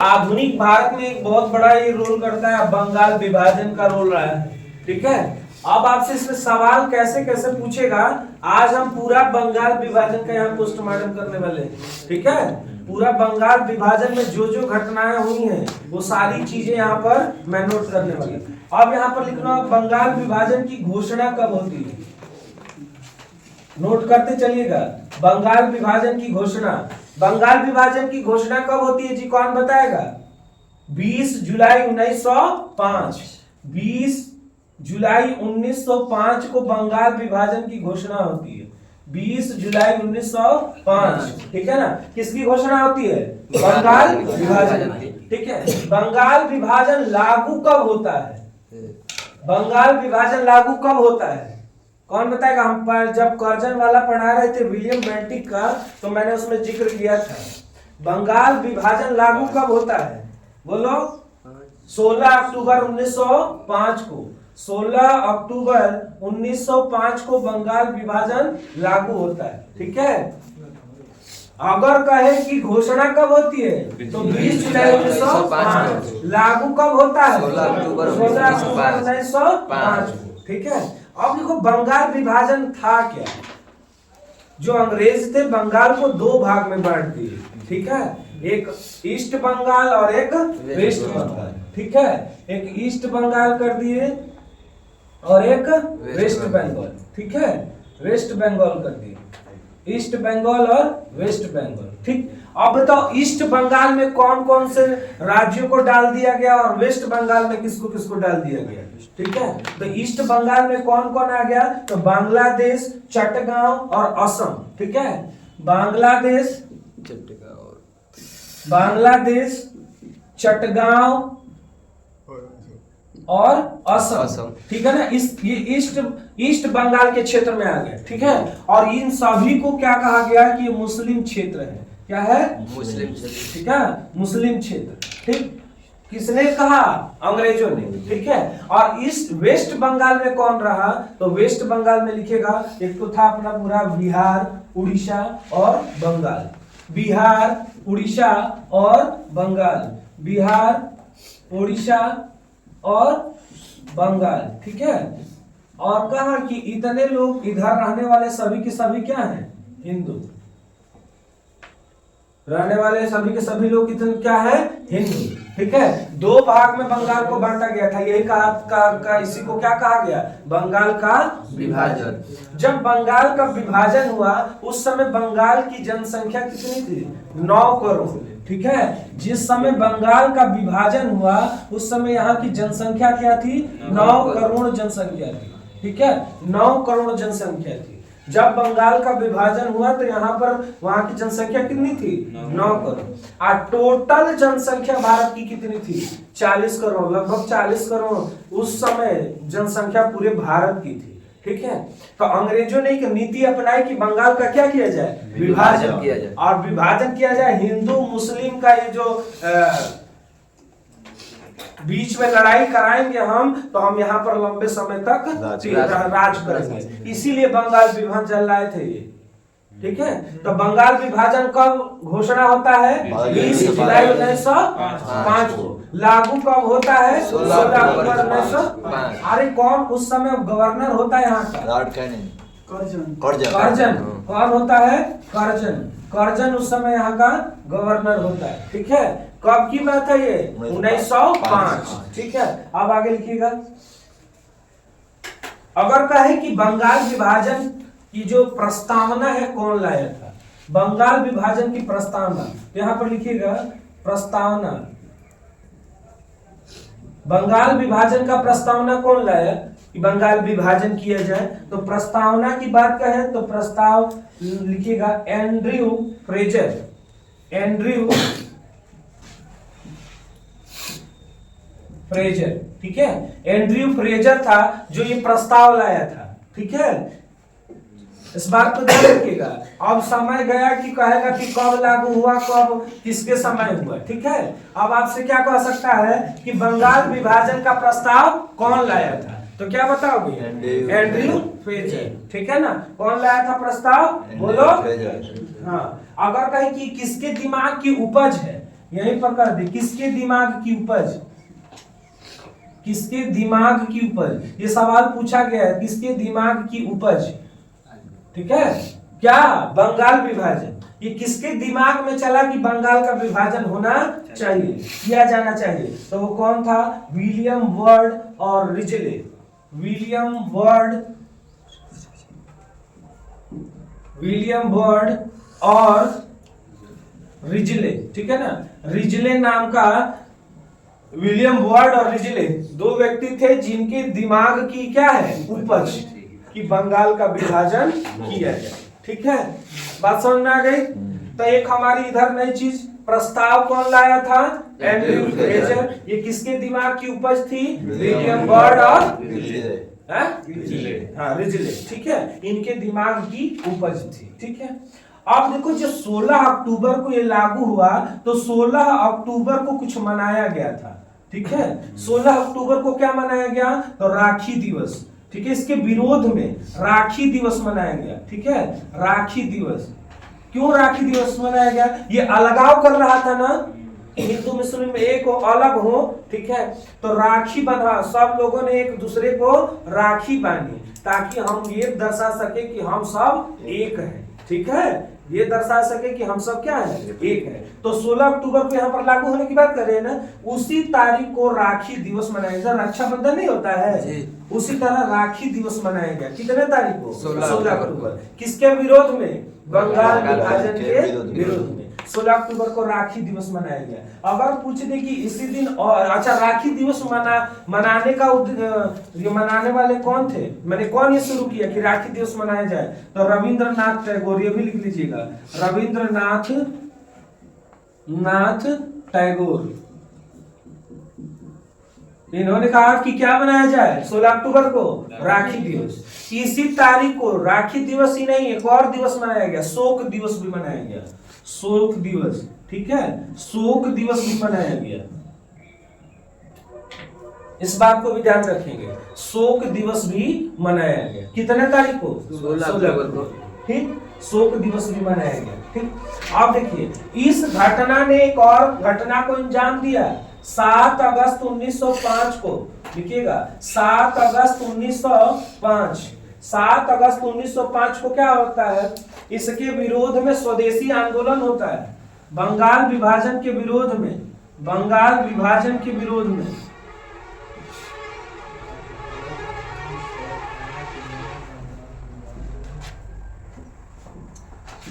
आधुनिक भारत में एक बहुत बड़ा ये रोल करता है, बंगाल विभाजन का रोल रहा है। ठीक है, अब आपसे इसमें सवाल कैसे कैसे पूछेगा, आज हम पूरा बंगाल विभाजन का यहाँ पोस्टमार्टम करने वाले हैं। ठीक है, पूरा बंगाल विभाजन में जो जो घटनाएं हुई हैं वो सारी चीजें यहाँ पर मैं नोट करने वाला हूँ। अब यहाँ पर लिखना, बंगाल विभाजन की घोषणा कब होती है, नोट करते चलिएगा। बंगाल विभाजन की घोषणा, बंगाल विभाजन की घोषणा कब होती है जी, कौन बताएगा? 20 जुलाई 1905। 20 जुलाई 1905 को बंगाल विभाजन की घोषणा होती है। 20 जुलाई 1905, ठीक है ना। किसकी घोषणा होती है? बंगाल विभाजन। ठीक है, बंगाल विभाजन लागू कब होता है? बंगाल विभाजन लागू कब होता है, कौन बताएगा? हम पर जब कर्जन वाला पढ़ा रहे थे विलियम बेंटिक का, तो मैंने उसमें जिक्र किया था। बंगाल विभाजन लागू कब होता है, बोलो? 16 अक्टूबर 1905 को। 16 अक्टूबर 1905 को बंगाल विभाजन लागू होता है। ठीक है, अगर कहे कि घोषणा कब होती है तो 20 जुलाई 1905। लागू कब होता है? 16 अक्टूबर 1905। ठीक है, अब देखो बंगाल विभाजन था क्या। जो अंग्रेज थे बंगाल को दो भाग में बांट दिए। ठीक है, एक ईस्ट बंगाल और एक वेस्ट बंगाल। ठीक है, एक ईस्ट बंगाल कर दिए और एक वेस्ट बंगाल। ठीक है, वेस्ट बंगाल कर दिए, ईस्ट बंगाल और वेस्ट बंगाल। ठीक, अब बताओ ईस्ट बंगाल में कौन कौन से राज्यों को डाल दिया गया और वेस्ट बंगाल में किसको किसको डाल दिया गया? ठीक है, तो ईस्ट बंगाल में कौन कौन आ गया? तो बांग्लादेश, चटगांव और असम। ठीक है, बांग्लादेश, चटगांव और असम। ठीक है ना, ये ईस्ट बंगाल के क्षेत्र में आ गया। ठीक है, और इन सभी को क्या कहा गया कि ये मुस्लिम क्षेत्र है। क्या है? मुस्लिम क्षेत्र। ठीक है, मुस्लिम क्षेत्र। ठीक, किसने कहा? अंग्रेजों ने। ठीक है, और इस वेस्ट बंगाल में कौन रहा? तो वेस्ट बंगाल में लिखेगा, एक तो था अपना पूरा बिहार, उड़ीसा और बंगाल। बिहार, उड़ीसा और बंगाल। बिहार, उड़ीसा और बंगाल। ठीक है, और कहा कि इतने लोग इधर रहने वाले सभी के सभी क्या हैं? हिंदू। रहने वाले सभी के सभी लोग कितने क्या है? हिंदू। ठीक है, दो भाग में बंगाल को बांटा गया था। यही का इसी को क्या कहा गया? बंगाल का विभाजन। जब बंगाल का विभाजन हुआ उस समय बंगाल की जनसंख्या कितनी थी? 9 करोड़। ठीक है, जिस समय बंगाल का विभाजन हुआ उस समय यहाँ की जनसंख्या क्या थी? 9 करोड़ जनसंख्या थी। ठीक है, 9 करोड़ जनसंख्या थी। जब बंगाल का विभाजन हुआ तो यहाँ पर वहां की जनसंख्या कितनी थी? 9 करोड़। और टोटल जनसंख्या भारत की कितनी थी? 40 करोड़, लगभग 40 करोड़ उस समय जनसंख्या पूरे भारत की थी। ठीक है, तो अंग्रेजों ने एक नीति अपनाई कि बंगाल का क्या किया जाए? विभाजन किया जाए। और विभाजन किया जाए, हिंदू मुस्लिम का ये जो बीच में लड़ाई कराएंगे हम, तो हम यहाँ पर लंबे समय तक राज करेंगे। इसीलिए बंगाल विभाजन चल रहे थे ये। ठीक है, तो बंगाल विभाजन कब घोषणा होता है? 20 जुलाई 1905 को। लागू कब होता है? 16 अक्टूबर 1905। अरे कौन उस समय गवर्नर होता है यहाँ का? कर्जन। कौन होता है? कर्जन उस समय यहाँ का गवर्नर होता है। ठीक है, कब की बात है ये? 1905। ठीक है, अब आगे लिखिएगा। अगर कहे कि बंगाल विभाजन की जो प्रस्तावना है कौन लाया था? बंगाल विभाजन की प्रस्तावना, यहाँ पर लिखिएगा प्रस्तावना। बंगाल विभाजन का प्रस्तावना कौन लाया कि बंगाल विभाजन किया जाए? तो प्रस्तावना की बात कहें तो प्रस्ताव लिखिएगा एंड्रयू फ्रेजर। Andrew Fraser. ठीक है, एंड्रयू फ्रेजर था जो ये प्रस्ताव लाया था। ठीक है, इस बात को ध्यान रखिएगा। अब समय गया कि कहेगा कि कब लागू हुआ, कब किसके समय हुआ। ठीक है, अब आपसे क्या कह सकता है कि बंगाल विभाजन का प्रस्ताव कौन लाया था? तो क्या बताओगे? Andrew Fraser. ठीक है ना, कौन लाया था प्रस्ताव? बोलो। हाँ, अगर कहे कि किसके दिमाग की उपज है यहीं पर कर दे, किसके दिमाग की उपज, किसके दिमाग की उपज, ये सवाल पूछा गया है, किसके दिमाग की उपज, ठीक है। क्या? बंगाल विभाजन। ये किसके दिमाग में चला कि बंगाल का विभाजन होना चाहिए, किया जाना चाहिए? तो वो कौन था? विलियम वर्ड और रिजले। विलियम वर्ड और रिजले, ठीक है ना। रिजले नाम का, विलियम वर्ड और रिजले दो व्यक्ति थे जिनके दिमाग की क्या है? उपज, कि बंगाल का विभाजन किया जाए, ठीक है। बात समझ में आ गई? तो एक हमारी इधर नई चीज, प्रस्ताव कौन लाया था? Andrew Fraser. ये किसके दिमाग की उपज थी? विलियम वर्ड और रिजले, ठीक है। इनके दिमाग की उपज थी, ठीक है। अब देखो, जो 16 अक्टूबर को ये लागू हुआ, तो 16 अक्टूबर को कुछ मनाया गया था, ठीक है। 16 अक्टूबर को क्या मनाया गया? तो राखी दिवस, ठीक है। इसके विरोध में राखी दिवस मनाया गया, ठीक है। राखी दिवस, क्यों राखी दिवस मनाया गया? ये अलगाव कर रहा था ना, हिंदू मुस्लिम में एक हो, अलग हो, ठीक है। तो राखी बंधा, सब लोगों ने एक दूसरे को राखी बांधी, ताकि हम ये दर्शा सके कि हम सब एक हैं, ठीक है। ये दर्शा सके कि हम सब क्या है? एक है। तो 16 अक्टूबर को यहाँ पर लागू होने की बात कर रहे हैं ना, उसी तारीख को राखी दिवस मनाया गया। रक्षाबंधन नहीं होता है, उसी तरह राखी दिवस मनाया गया। कितने तारीख को? 16 अक्टूबर। किसके विरोध में? बंगाल विभाजन के विरोध में 16 अक्टूबर को राखी दिवस मनाया गया। अगर पूछ दे कि इसी दिन, और अच्छा, राखी दिवस मनाने का ये मनाने वाले कौन थे, मैंने कौन ये शुरू किया कि राखी दिवस मनाया जाए? तो रविंद्रनाथ टैगोर, ये भी लिख लीजिएगा, रविंद्रनाथ टैगोर। इन्होंने कहा कि क्या मनाया जाए 16 अक्टूबर को? राखी दिवस। इसी तारीख को राखी दिवस ही नहीं, एक और दिवस मनाया गया, शोक दिवस भी मनाया गया, शोक दिवस, ठीक है। शोक दिवस भी मनाया गया, इस बात को भी ध्यान रखेंगे, शोक दिवस भी मनाया गया। कितने तारीख को? 16 अक्टूबर को, ठीक। शोक दिवस भी मनाया गया, ठीक। अब देखिए, इस घटना ने एक और घटना को अंजाम दिया। 7 अगस्त 1905 को, लिखिएगा, 7 अगस्त 1905। 7 अगस्त 1905 को क्या होता है? इसके विरोध में स्वदेशी आंदोलन होता है, बंगाल विभाजन के विरोध में, बंगाल विभाजन के विरोध में।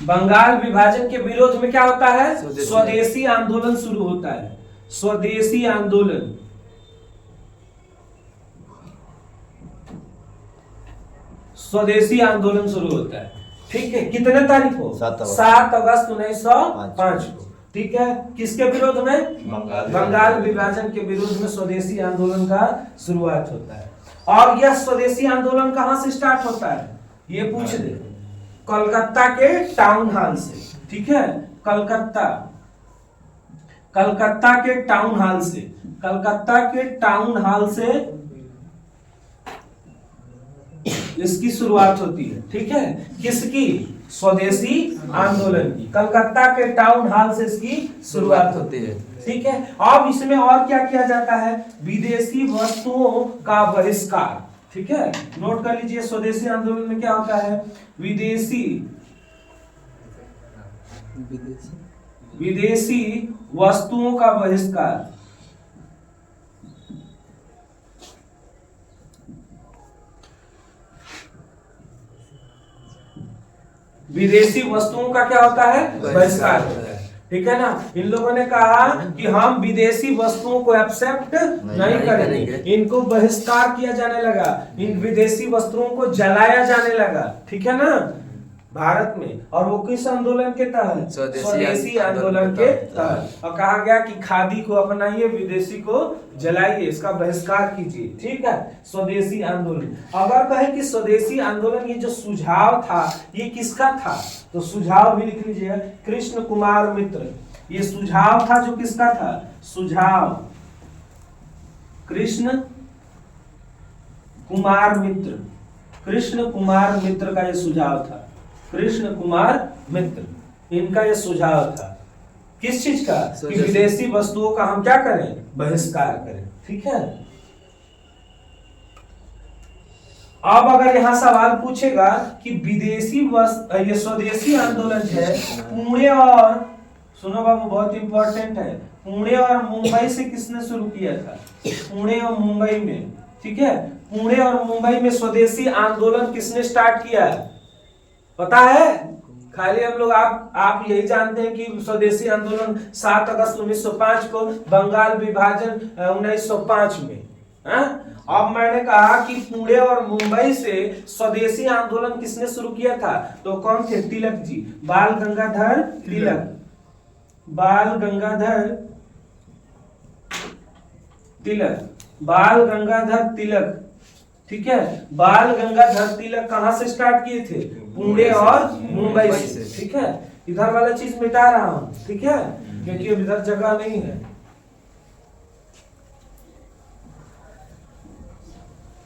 बंगाल विभाजन के विरोध में क्या होता है? स्वदेशी आंदोलन शुरू होता है, स्वदेशी आंदोलन। स्वदेशी आंदोलन शुरू होता है, ठीक है। कितने तारीख को? 7 अगस्त 1905 को, ठीक है। किसके विरोध में? बंगाल विभाजन के विरोध में स्वदेशी आंदोलन का शुरुआत होता है। और यह स्वदेशी आंदोलन कहां से स्टार्ट होता है? ये पूछ दे। कलकत्ता के टाउन हॉल से, ठीक है। कलकत्ता के टाउन हॉल से, कलकत्ता के टाउन हॉल से इसकी शुरुआत होती है, ठीक है। किसकी? स्वदेशी आंदोलन की। कलकत्ता के टाउन हॉल से इसकी शुरुआत होती है, ठीक है। अब इसमें और क्या किया जाता है? विदेशी वस्तुओं का बहिष्कार, ठीक है। नोट कर लीजिए, स्वदेशी आंदोलन में क्या होता है? विदेशी वस्तुओं का बहिष्कार। विदेशी वस्तुओं का क्या होता है? बहिष्कार होता है, ठीक है ना। इन लोगों ने कहा कि हम विदेशी वस्तुओं को एक्सेप्ट नहीं करेंगे, इनको बहिष्कार किया जाने लगा, इन विदेशी वस्तुओं को जलाया जाने लगा, ठीक है ना, भारत में। और वो किस आंदोलन के तहत? स्वदेशी आंदोलन के तहत। और कहा गया कि खादी को अपनाइए, विदेशी को जलाइए, इसका बहिष्कार कीजिए, ठीक है। स्वदेशी आंदोलन। अगर कहे कि स्वदेशी आंदोलन, ये जो सुझाव था ये किसका था? तो सुझाव भी लिख लीजिए, कृष्ण कुमार मित्र। ये सुझाव था जो किसका था? सुझाव कृष्ण कुमार मित्र। कृष्ण कुमार मित्र का ये सुझाव था, कृष्ण कुमार मित्र, इनका ये सुझाव था, किस चीज का? कि विदेशी वस्तुओं का हम क्या करें? बहिष्कार करें। ठीक है। अब अगर यहाँ सवाल पूछेगा कि विदेशी ये स्वदेशी आंदोलन है पुणे और, सुनो बाबू बहुत इंपॉर्टेंट है, पुणे और मुंबई से किसने शुरू किया था? पुणे और मुंबई में। ठीक है, पुणे और मुंबई में स्वदेशी आंदोलन किसने स्टार्ट किया है? पता है? खाली हम लोग आप यही जानते हैं कि स्वदेशी आंदोलन 7 अगस्त 1905 को, बंगाल विभाजन 1905 में। अब मैंने कहा कि पुणे और मुंबई से स्वदेशी आंदोलन किसने शुरू किया था? तो कौन थे? तिलक जी, बाल गंगाधर तिलक, बाल गंगाधर तिलक, बाल गंगाधर तिलक। ठीक है, बाल गंगाधर तिलक कहां से स्टार्ट किए थे? पुणे और मुंबई से। ठीक है, इधर वाला चीज मिटा रहा हूं। ठीक है, क्योंकि इधर जगह नहीं है।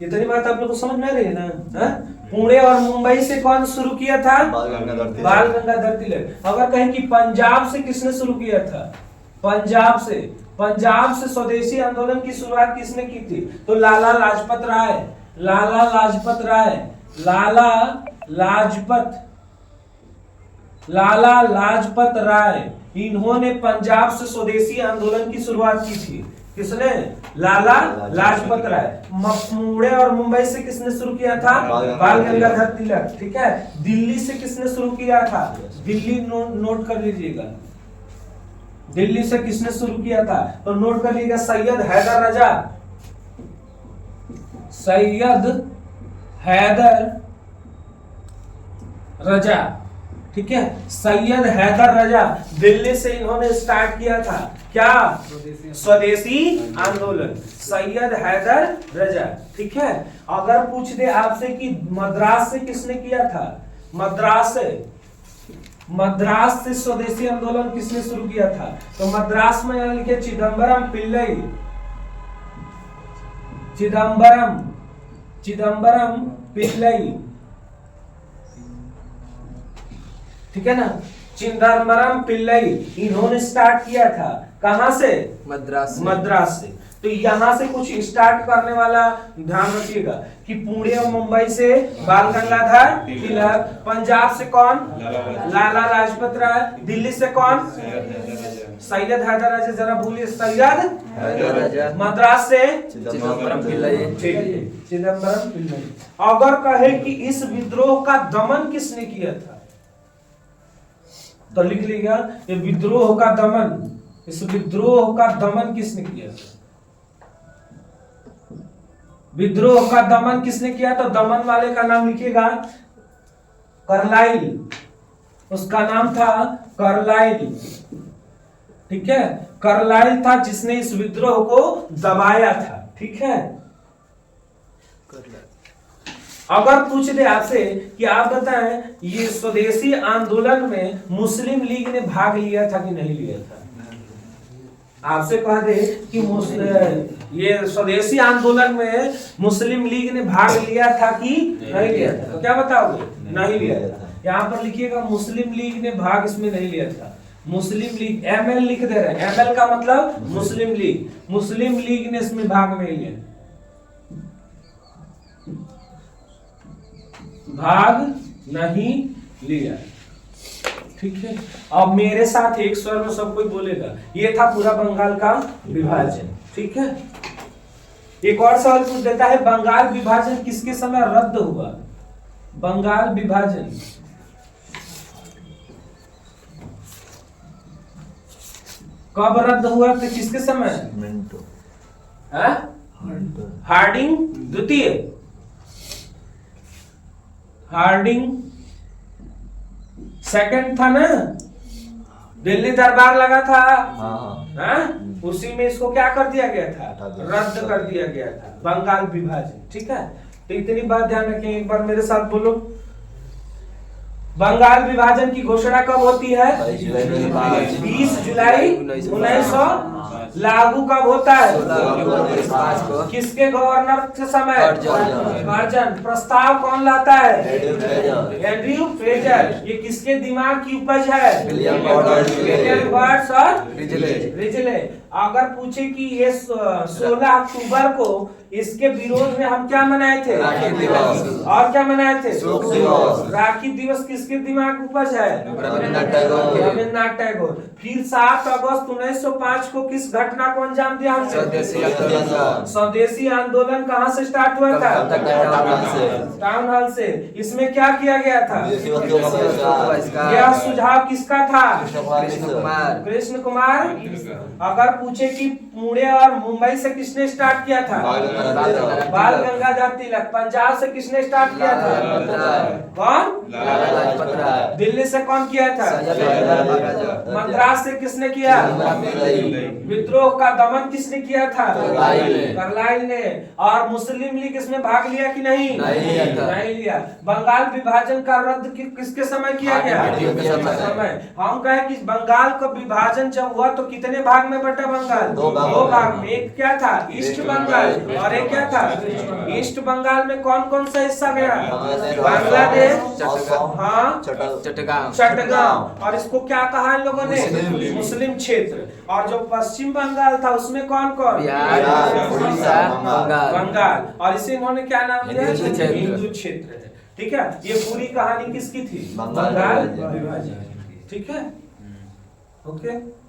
इतनी बात आप लोग को समझ में आ रही है ना? पुणे और मुंबई से कौन शुरू किया था? बाल गंगाधर तिलक। अगर कहें कि पंजाब से किसने शुरू किया था? पंजाब से स्वदेशी आंदोलन की शुरुआत किसने की थी? तो लाला लाजपत राय, लाला लाजपत राय, लाला लाजपत राय, इन्होंने पंजाब से स्वदेशी आंदोलन की शुरुआत की थी। किसने? लाला लाजपत राय। पुणे और मुंबई से किसने शुरू किया था? बाल गंगाधर तिलक। ठीक है, दिल्ली से किसने शुरू किया था? दिल्ली नोट कर लीजिएगा, दिल्ली से किसने शुरू किया था? तो नोट कर लीजिएगा, सैयद हैदर रजा, सैयद हैदर रजा। ठीक है, सैयद हैदर रजा, दिल्ली से इन्होंने स्टार्ट किया था क्या? स्वदेशी आंदोलन, सैयद हैदर रजा। ठीक है, अगर पूछ दे आपसे कि मद्रास से किसने किया था? मद्रास से स्वदेशी आंदोलन किसने शुरू किया था? तो मद्रास में यहाँ लिखे चिदम्बरम पिल्लई, चिदम्बरम पिल्लई। ठीक है ना, चिदम्बरम पिल्लई, इन्होंने स्टार्ट किया था। कहां से? मद्रास से। तो यहां से कुछ स्टार्ट करने वाला ध्यान रखिएगा कि पुणे और मुंबई से बाल गंगाधर तिलक, पंजाब से कौन? लाला लाजपत राय, दिल्ली से कौन? सैयद हैदर राजा, जरा भूलिए, सैयद हैदर राजा, मद्रास से चिदम्बरम पिल्लई। अगर कहे कि इस विद्रोह का दमन किसने किया था? तो लिख लीजिएगा, ये विद्रोह का दमन, इस विद्रोह का दमन किसने किया था? विद्रोह का दमन किसने किया? तो दमन वाले का नाम लिखिएगा कार्लाइल, उसका नाम था कार्लाइल। ठीक है, कार्लाइल था जिसने इस विद्रोह को दबाया था। ठीक है, अगर पूछ दे आपसे कि आप बताएं ये स्वदेशी आंदोलन में मुस्लिम लीग ने भाग लिया था कि नहीं लिया था? आपसे कह दे कि ये स्वदेशी आंदोलन में मुस्लिम लीग ने भाग लिया था कि नहीं लिया था? तो क्या बताओगे? नहीं लिया था। यहाँ पर लिखिएगा मुस्लिम लीग ने भाग इसमें नहीं लिया था। मुस्लिम लीग, एमएल लिख दे रहे हैं, एमएल का मतलब मुस्लिम लीग, मुस्लिम लीग ने इसमें भाग नहीं लिया, भाग नहीं लिया। ठीक है, अब मेरे साथ एक स्वर में सब कोई बोलेगा। ये था पूरा बंगाल का विभाजन। ठीक है, एक और सवाल पूछ देता है, बंगाल विभाजन किसके समय रद्द हुआ? बंगाल विभाजन कब रद्द हुआ था? किसके समय? हार्डिंग द्वितीय, हार्डिंग सेकंड था ना, दिल्ली दरबार लगा था। उसी में इसको क्या कर दिया गया था? रद्द कर दिया गया था, बंगाल विभाजन। ठीक है, तो इतनी बात ध्यान रखें। एक बार मेरे साथ बोलो, बंगाल विभाजन की घोषणा कब होती है? 20 जुलाई 1900 लागू कब होता है? 16 को। किसके गवर्नर के समय? कर्जन। प्रस्ताव कौन लाता है? Andrew Fraser. ये किसके दिमाग की उपज है? विलियम बर्ड्स और रिजले। अगर पूछे कि ये 16 अक्टूबर को इसके विरोध में हम क्या मनाए थे? और क्या मनाए थे? राखी दिवस किसके दिमाग उपज है? रविन्द्रनाथ टैगोर। फिर 7 अगस्त 1905 को किस घटना को अंजाम दिया हमने? स्वदेशी आंदोलन कहाँ से स्टार्ट हुआ था? टाउन हॉल से। इसमें क्या किया गया था? यह सुझाव किसका था? कृष्ण कुमार। अगर पूछे कि पुणे और मुंबई से किसने स्टार्ट किया था? बाल गंगाधर तिलक। पंजाब से किसने स्टार्ट किया था? कौन? दिल्ली से कौन किया था? मद्रास से किसने किया? विद्रोह का दमन किसने किया था? कार्लाइल ने। और मुस्लिम लीग इसमें भाग लिया कि नहीं? नहीं लिया। बंगाल विभाजन का रद्द किसके समय किया गया? समय। हम कहे कि बंगाल का विभाजन जब हुआ तो कितने भाग में बटा बंगाल? 2 भाग में। एक क्या था? ईस्ट बंगाल। और एक क्या था? ईस्ट बंगाल में कौन कौन सा हिस्सा गया? बांग्लादेश, हाँ, चट्टगांव। और इसको क्या कहा इन लोगों ने? मुस्लिम क्षेत्र। और जो पश्चिम बंगाल था उसमें कौन कौन? बंगाल। और इसे इन्होंने क्या नाम दिया? हिंदू क्षेत्र। ठीक है। ये पूरी कहानी किसकी थी? बंगाल विभाजन। ठीक है। ओके।